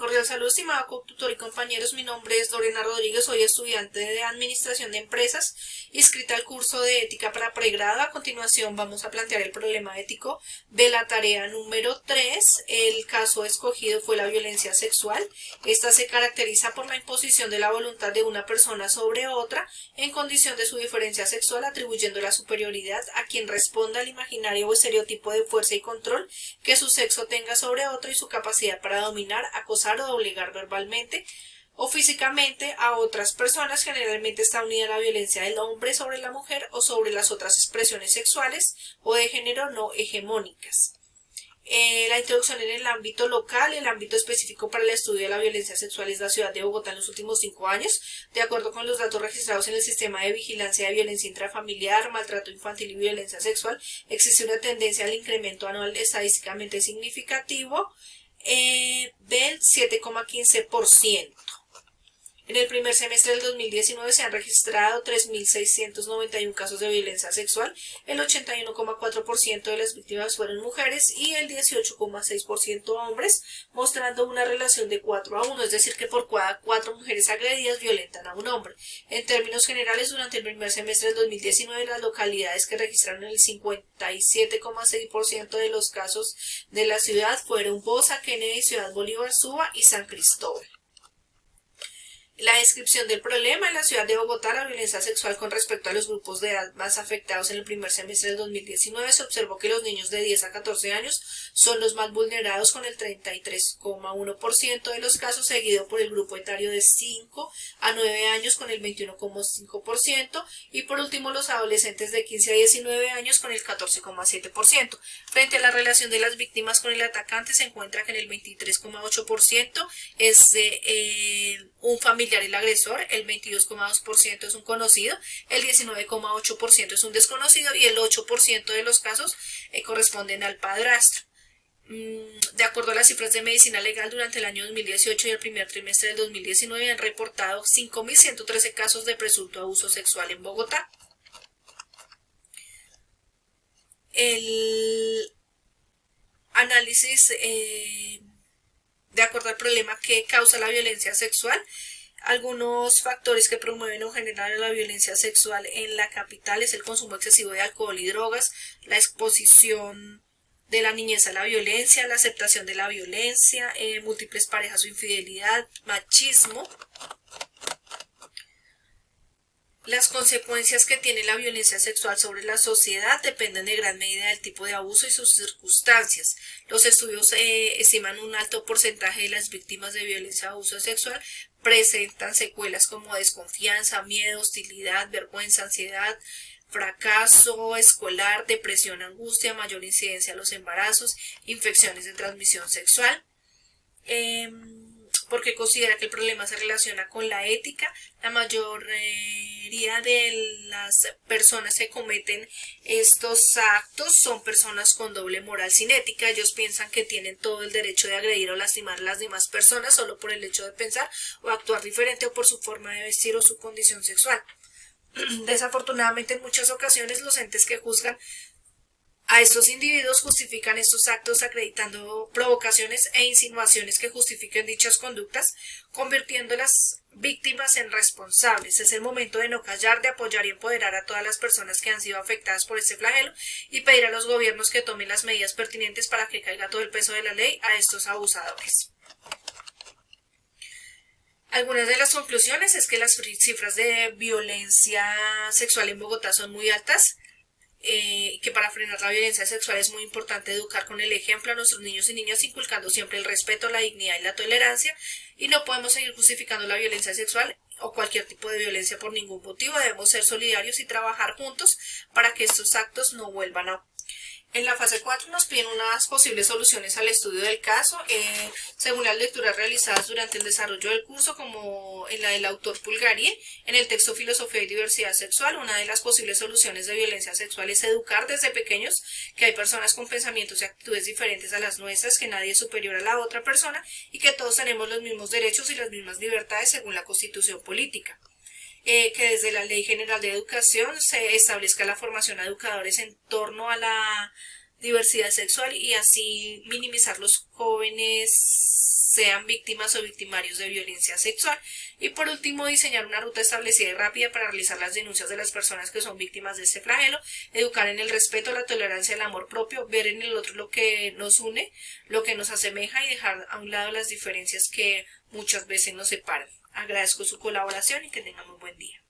Cordial saludo, estimado tutor y compañeros. Mi nombre es Lorena Rodríguez, soy estudiante de Administración de Empresas, inscrita al curso de Ética para pregrado. A continuación vamos a plantear el problema ético de la tarea número 3. El caso escogido fue la violencia sexual. Esta se caracteriza por la imposición de la voluntad de una persona sobre otra en condición de su diferencia sexual, atribuyendo la superioridad a quien responda al imaginario o estereotipo de fuerza y control que su sexo tenga sobre otro y su capacidad para dominar, acosar o obligar verbalmente o físicamente a otras personas. Generalmente está unida a la violencia del hombre sobre la mujer o sobre las otras expresiones sexuales o de género no hegemónicas. La introducción en el ámbito local. El ámbito específico para el estudio de la violencia sexual es la ciudad de Bogotá en los últimos 5 años. De acuerdo con los datos registrados en el sistema de vigilancia de violencia intrafamiliar, maltrato infantil y violencia sexual, existe una tendencia al incremento anual estadísticamente significativo del 7,15%. En el primer semestre del 2019 se han registrado 3.691 casos de violencia sexual, el 81,4% de las víctimas fueron mujeres y el 18,6% hombres, mostrando una relación de 4 a 1, es decir, que por cada 4 mujeres agredidas violentan a un hombre. En términos generales, durante el primer semestre del 2019, las localidades que registraron el 57,6% de los casos de la ciudad fueron Bosa, Kennedy, Ciudad Bolívar, Suba y San Cristóbal. La descripción del problema: en la ciudad de Bogotá, la violencia sexual con respecto a los grupos de edad más afectados en el primer semestre del 2019 se observó que los niños de 10 a 14 años son los más vulnerados con el 33,1% de los casos, seguido por el grupo etario de 5 a 9 años con el 21,5% y por último los adolescentes de 15 a 19 años con el 14,7%. Frente a la relación de las víctimas con el atacante, se encuentra que en el 23,8% es un familiar el agresor, el 22,2% es un conocido, el 19,8% es un desconocido y el 8% de los casos corresponden al padrastro. De acuerdo a las cifras de medicina legal, durante el año 2018 y el primer trimestre del 2019 han reportado 5.113 casos de presunto abuso sexual en Bogotá. El análisis de acuerdo al problema que causa la violencia sexual. Algunos factores que promueven o generan la violencia sexual en la capital es el consumo excesivo de alcohol y drogas, la exposición de la niñez a la violencia, la aceptación de la violencia, múltiples parejas o infidelidad, machismo. Las consecuencias que tiene la violencia sexual sobre la sociedad dependen de gran medida del tipo de abuso y sus circunstancias. Los estudios estiman un alto porcentaje de las víctimas de violencia o abuso sexual presentan secuelas como desconfianza, miedo, hostilidad, vergüenza, ansiedad, fracaso escolar, depresión, angustia, mayor incidencia a los embarazos, infecciones de transmisión sexual. Porque considera que el problema se relaciona con la ética. La mayoría de las personas que cometen estos actos son personas con doble moral sin ética. Ellos piensan que tienen todo el derecho de agredir o lastimar a las demás personas solo por el hecho de pensar o actuar diferente o por su forma de vestir o su condición sexual. Desafortunadamente, en muchas ocasiones los entes que juzgan a estos individuos justifican estos actos acreditando provocaciones e insinuaciones que justifiquen dichas conductas, convirtiendo a las víctimas en responsables. Es el momento de no callar, de apoyar y empoderar a todas las personas que han sido afectadas por este flagelo y pedir a los gobiernos que tomen las medidas pertinentes para que caiga todo el peso de la ley a estos abusadores. Algunas de las conclusiones es que las cifras de violencia sexual en Bogotá son muy altas. Que para frenar la violencia sexual es muy importante educar con el ejemplo a nuestros niños y niñas, inculcando siempre el respeto, la dignidad y la tolerancia, y no podemos seguir justificando la violencia sexual o cualquier tipo de violencia por ningún motivo. Debemos ser solidarios y trabajar juntos para que estos actos no vuelvan a. En la fase 4 nos piden unas posibles soluciones al estudio del caso, según las lecturas realizadas durante el desarrollo del curso, como en la del autor Pulgarín, en el texto Filosofía y Diversidad Sexual. Una de las posibles soluciones de violencia sexual es educar desde pequeños que hay personas con pensamientos y actitudes diferentes a las nuestras, que nadie es superior a la otra persona y que todos tenemos los mismos derechos y las mismas libertades según la Constitución Política. Que desde la Ley General de Educación se establezca la formación a educadores en torno a la diversidad sexual y así minimizar los jóvenes sean víctimas o victimarios de violencia sexual. Y por último, diseñar una ruta establecida y rápida para realizar las denuncias de las personas que son víctimas de este flagelo, educar en el respeto, la tolerancia, el amor propio, ver en el otro lo que nos une, lo que nos asemeja y dejar a un lado las diferencias que muchas veces nos separan. Agradezco su colaboración y que tengan un buen día.